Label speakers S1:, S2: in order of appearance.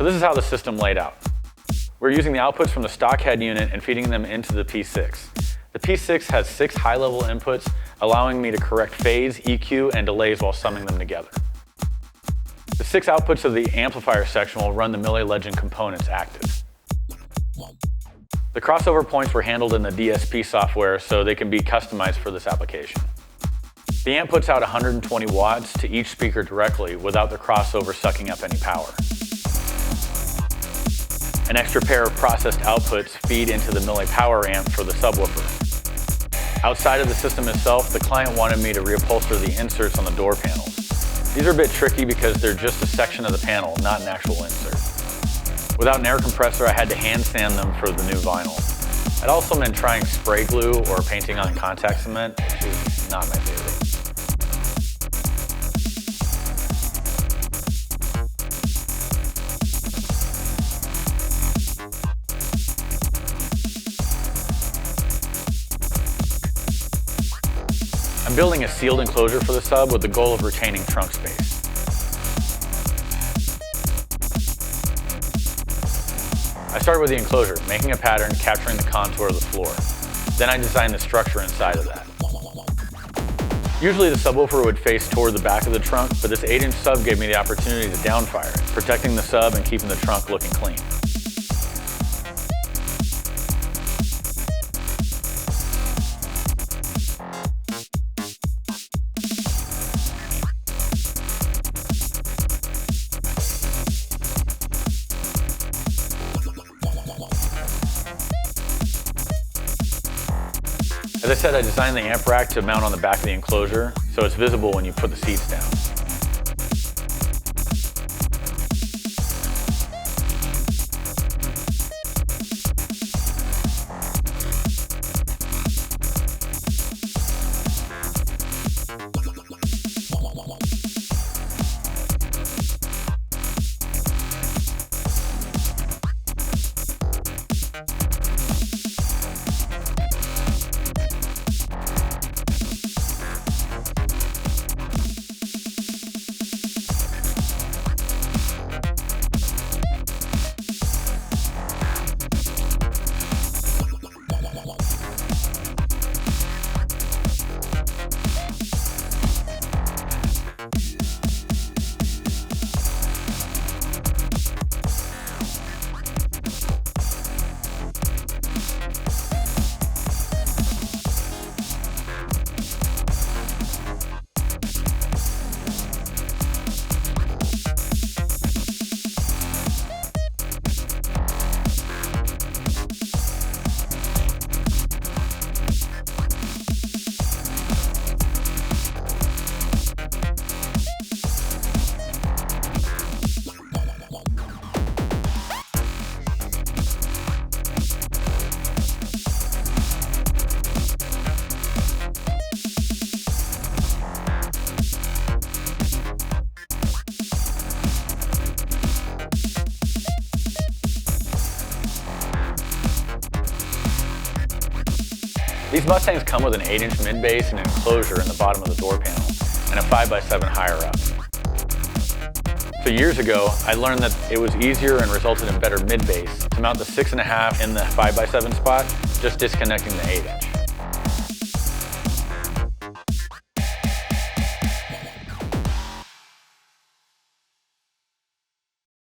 S1: So this is how the system laid out. We're using the outputs from the stock head unit and feeding them into the P6. The P6 has 6 high-level inputs, allowing me to correct phase, EQ, and delays while summing them together. The 6 outputs of the amplifier section will run the Milli Legend components active. The crossover points were handled in the DSP software so they can be customized for this application. The amp puts out 120 watts to each speaker directly without the crossover sucking up any power. An extra pair of processed outputs feed into the Milli Power amp for the subwoofer. Outside of the system itself, the client wanted me to reupholster the inserts on the door panels. These are a bit tricky because they're just a section of the panel, not an actual insert. Without an air compressor, I had to hand sand them for the new vinyl. It also meant trying spray glue or painting on contact cement, which is not my favorite. I'm building a sealed enclosure for the sub with the goal of retaining trunk space. I started with the enclosure, making a pattern, capturing the contour of the floor. Then I designed the structure inside of that. Usually the subwoofer would face toward the back of the trunk, but this 8-inch sub gave me the opportunity to downfire it, protecting the sub and keeping the trunk looking clean. As I said, I designed the amp rack to mount on the back of the enclosure, so it's visible when you put the seats down. These Mustangs come with an 8-inch mid-bass and an enclosure in the bottom of the door panel, and a 5x7 higher up. So years ago, I learned that it was easier and resulted in better mid-bass to mount the 6.5 in the 5x7 spot, just disconnecting the 8-inch.